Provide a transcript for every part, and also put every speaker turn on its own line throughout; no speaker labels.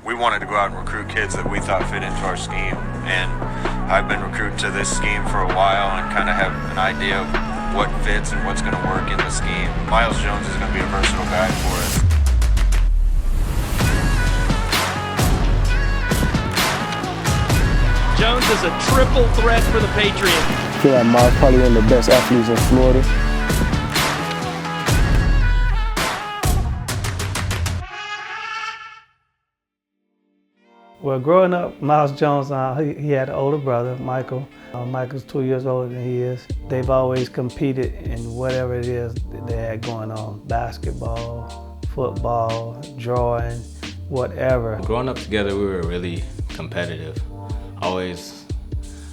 We wanted to go out and recruit kids that we thought fit into our scheme, and I've been recruiting to this scheme for a while and kind of have an idea of what fits and what's going to work in the scheme. Miles Jones is going to be a versatile guy for us.
Jones is a triple threat for the Patriots.
I feel like Miles probably one of the best athletes in Florida.
Well, growing up, Miles Jones, he had an older brother, Michael. Michael's 2 years older than he is. They've always competed in whatever it is that they had going on. Basketball, football, drawing, whatever.
Growing up together, we were really competitive. Always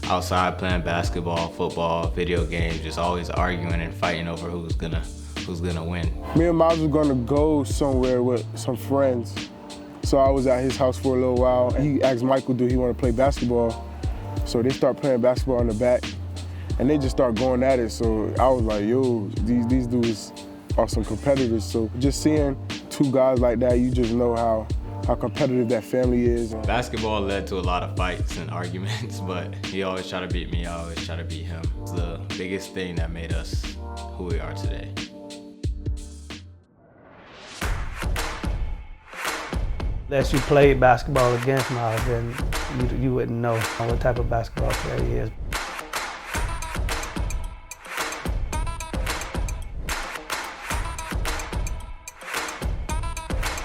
outside playing basketball, football, video games, just always arguing and fighting over who's gonna win.
Me and Miles was gonna go somewhere with some friends. So I was at his house for a little while. He asked Michael, do he want to play basketball? So they start playing basketball in the back, and they just start going at it. So I was like, yo, these dudes are some competitors. So just seeing two guys like that, you just know how competitive that family is.
Basketball led to a lot of fights and arguments, but he always tried to beat me, I always try to beat him. It's the biggest thing that made us who we are today.
Unless you played basketball against Miles, then you wouldn't know what type of basketball player he is.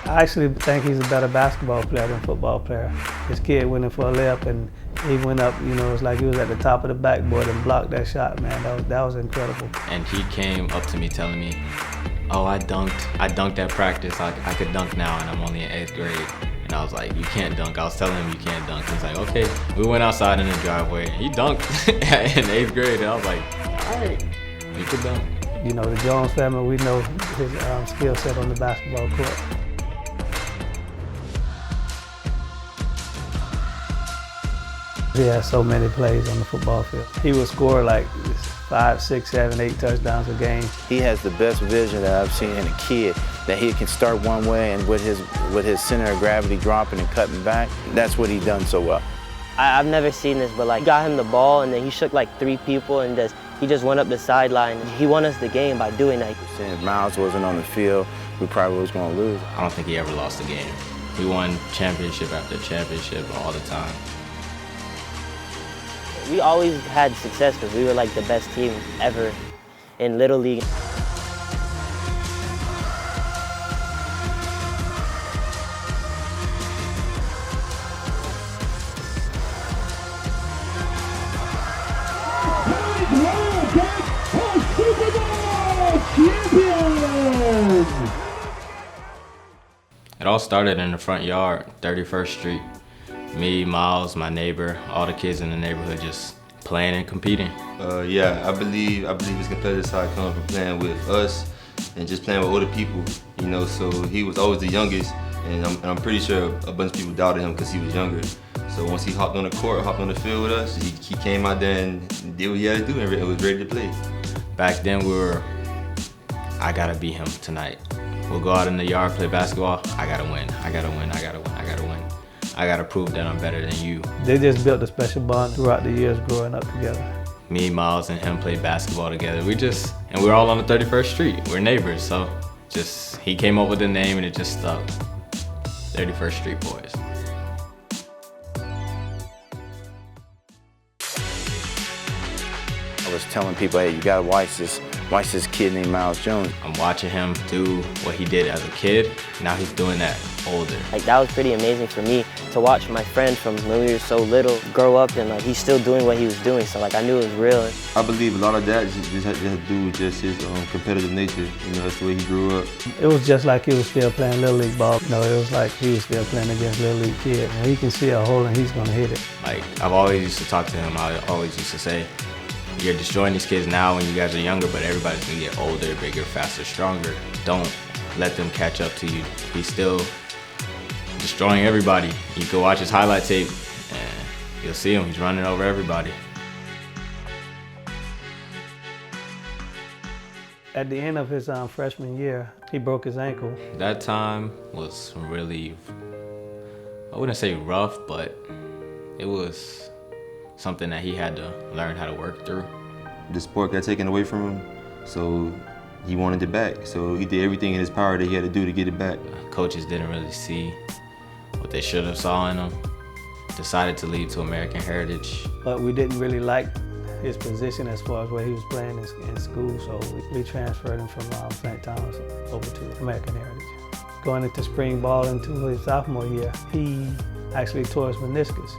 I actually think he's a better basketball player than football player. His kid went in for a layup and he went up, it was like he was at the top of the backboard and blocked that shot, man. That was incredible.
And he came up to me telling me, oh, I dunked at practice. I could dunk now, and I'm only in 8th grade. And I was like, you can't dunk. I was telling him you can't dunk. He's like, okay. We went outside in the driveway, and he dunked in 8th grade. And I was like, all right, you could dunk.
The Jones family, we know his skill set on the basketball court. He has so many plays on the football field. He will score like 5, 6, 7, 8 touchdowns a game.
He has the best vision that I've seen in a kid, that he can start one way and with his center of gravity dropping and cutting back, that's what he done so well.
I've never seen this, but got him the ball and then he shook like 3 people and he just went up the sideline. He won us the game by doing that.
If Miles wasn't on the field, we probably was going to lose.
I don't think he ever lost a game. He won championship after championship all the time.
We always had success because we were like the best team ever in Little League.
It all started in the front yard, 31st Street. Me, Miles, my neighbor, all the kids in the neighborhood just playing and competing.
Yeah, I believe his competitive side comes from playing with us and just playing with older people, so he was always the youngest, and I'm pretty sure a bunch of people doubted him because he was younger. So once he hopped on the court, hopped on the field with us, he came out there and did what he had to do and was ready to play.
Back then I gotta beat him tonight. We'll go out in the yard, play basketball, I gotta win, I gotta win, I gotta win, I gotta win. I gotta prove that I'm better than you. They
just built a special bond throughout the years growing up together.
Me, Miles, and him played basketball together. And we're all on the 31st Street. We're neighbors, so he came up with the name and it just stuck. 31st Street Boys.
I was telling people, hey, you gotta watch this kid named Miles Jones.
I'm watching him do what he did as a kid. Now he's doing that older.
That was pretty amazing for me to watch my friend from when we were so little grow up and he's still doing what he was doing. So I knew it was real.
I believe a lot of that just had to do with just his competitive nature. That's the way he grew up.
It was just like he was still playing Little League ball. It was like he was still playing against Little League kids. When he can see a hole and he's gonna hit it.
I've always used to talk to him. I always used to say, you're destroying these kids now when you guys are younger, but everybody's gonna get older, bigger, faster, stronger. Don't let them catch up to you. He's still destroying everybody. You can watch his highlight tape and you'll see him. He's running over everybody.
At the end of his freshman year, he broke his ankle.
That time was really I wouldn't say rough, but it was something that he had to learn how to work through.
The sport got taken away from him, so he wanted it back. So he did everything in his power that he had to do to get it back.
Coaches didn't really see what they should have saw in him. Decided to leave to American Heritage.
But we didn't really like his position as far as where he was playing in school, so we transferred him from St. Thomas over to American Heritage. Going into spring ball into his sophomore year, he actually tore his meniscus.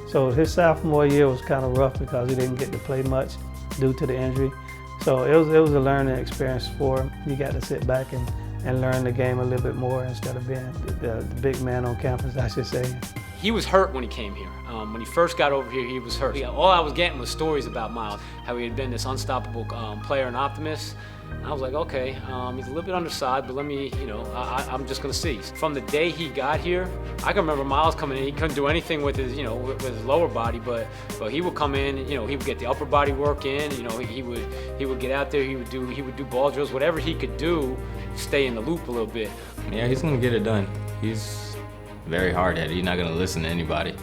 So his sophomore year was kind of rough because he didn't get to play much due to the injury. So it was a learning experience for him. He got to sit back and learn the game a little bit more instead of being the big man on campus, I should say.
He was hurt when he came here. When he first got over here, he was hurt. All I was getting was stories about Miles, how he had been this unstoppable player and optimist. And I was like, okay, he's a little bit undersized, but let me, I'm just gonna see. From the day he got here, I can remember Miles coming in. He couldn't do anything with his, with his lower body, but he would come in. He would get the upper body work in. He would get out there. He would do ball drills, whatever he could do, stay in the loop a little bit.
Yeah, he's gonna get it done. He's very hard-headed. He's not gonna listen to anybody.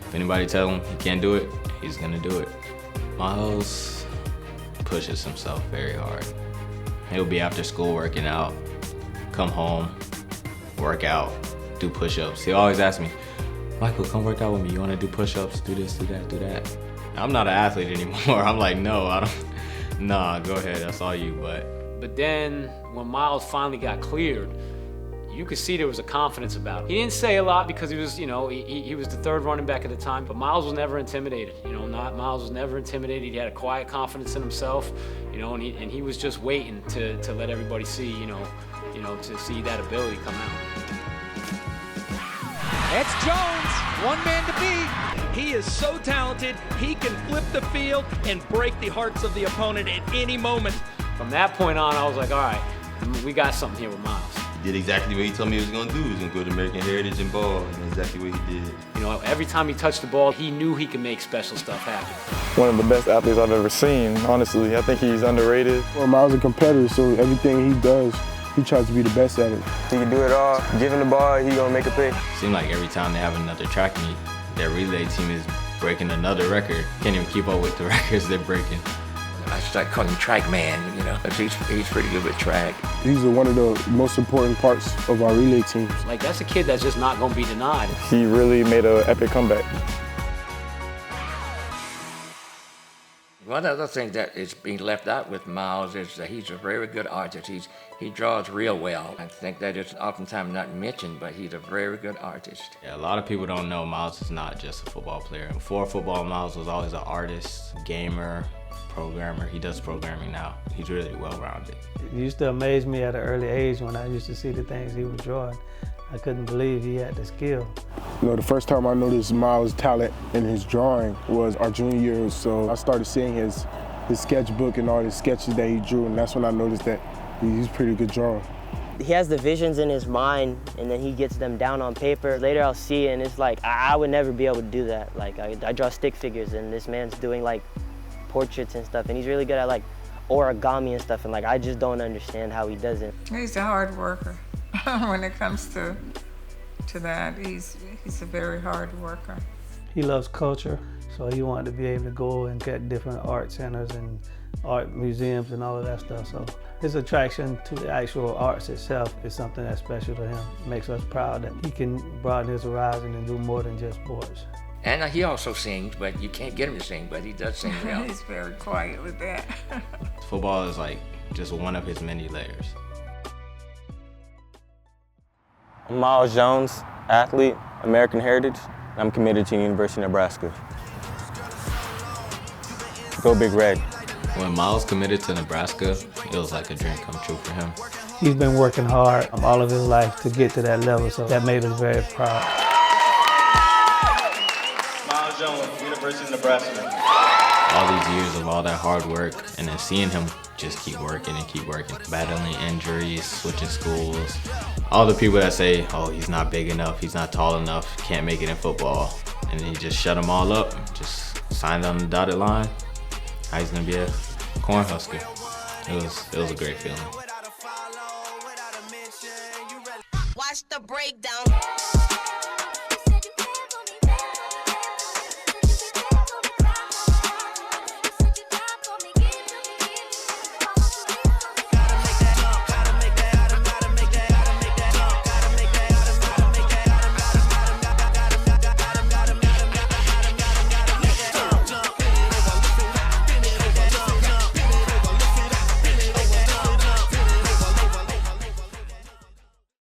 If anybody tell him he can't do it, he's gonna do it. Miles pushes himself very hard. He'll be after school working out, come home, work out, do push-ups. He always asks me, Michael, come work out with me. You wanna do push-ups, do this, do that, do that. I'm not an athlete anymore. I'm like, no, I don't. Nah, go ahead, that's all you, But
then when Miles finally got cleared, you could see there was a confidence about him. He didn't say a lot because he was, he was the third running back at the time, but Miles was never intimidated. Miles was never intimidated. He had a quiet confidence in himself, and he was just waiting to let everybody see, to see that ability come out.
That's Jones, one man to beat.
He is so talented, he can flip the field and break the hearts of the opponent at any moment. From that point on, I was like, all right, we got something here with Miles.
He did exactly what he told me he was going to do. He was going to go to American Heritage and ball, and exactly what he did.
Every time he touched the ball, he knew he could make special stuff happen.
One of the best athletes I've ever seen, honestly. I think he's underrated.
Well, Miles is a competitor, so everything he does, he tries to be the best at it.
He can do it all. Give him the ball, he gonna make a play.
Seems like every time they have another track meet, their relay team is breaking another record. Can't even keep up with the records they're breaking.
I start calling him track man, he's pretty good with track.
He's one of the most important parts of our relay teams.
Like, that's a kid that's just not going to be denied.
He really made an epic comeback.
One other thing that is being left out with Miles is that he's a very good artist. He draws real well. I think that is oftentimes not mentioned, but he's a very good artist.
Yeah, a lot of people don't know Miles is not just a football player. Before football, Miles was always an artist, gamer, programmer. He does programming now. He's really well-rounded.
It used to amaze me at an early age when I used to see the things he was drawing. I couldn't believe he had the skill.
The first time I noticed Miles' talent in his drawing was our junior year. So I started seeing his sketchbook and all his sketches that he drew, and that's when I noticed that he's a pretty good drawer.
He has the visions in his mind, and then he gets them down on paper. Later I'll see it, and it's like, I would never be able to do that. Like, I draw stick figures, and this man's doing like portraits and stuff, and he's really good at like origami and stuff, and like I just don't understand how he does it.
He's a hard worker. When it comes to that, he's a very hard worker.
He loves culture, so he wanted to be able to go and get different art centers and art museums and all of that stuff. So his attraction to the actual arts itself is something that's special to him. It makes us proud that he can broaden his horizon and do more than just sports.
And he also sings, but you can't get him to sing, but he does sing well.
He's very quiet with that.
Football is like just one of his many layers.
I'm Miles Jones, athlete, American Heritage. I'm committed to University of Nebraska. Go Big Red.
When Miles committed to Nebraska, it was like a dream come true for him.
He's been working hard all of his life to get to that level, so that made us very proud.
Miles Jones, University of Nebraska.
All these years of all that hard work, and then seeing him just keep working and keep working, battling injuries, switching schools. All the people that say, oh, he's not big enough, he's not tall enough, can't make it in football. And then he just shut them all up, just signed on the dotted line. Now he's gonna be a Cornhusker. It was a great feeling.
Watch the breakdown.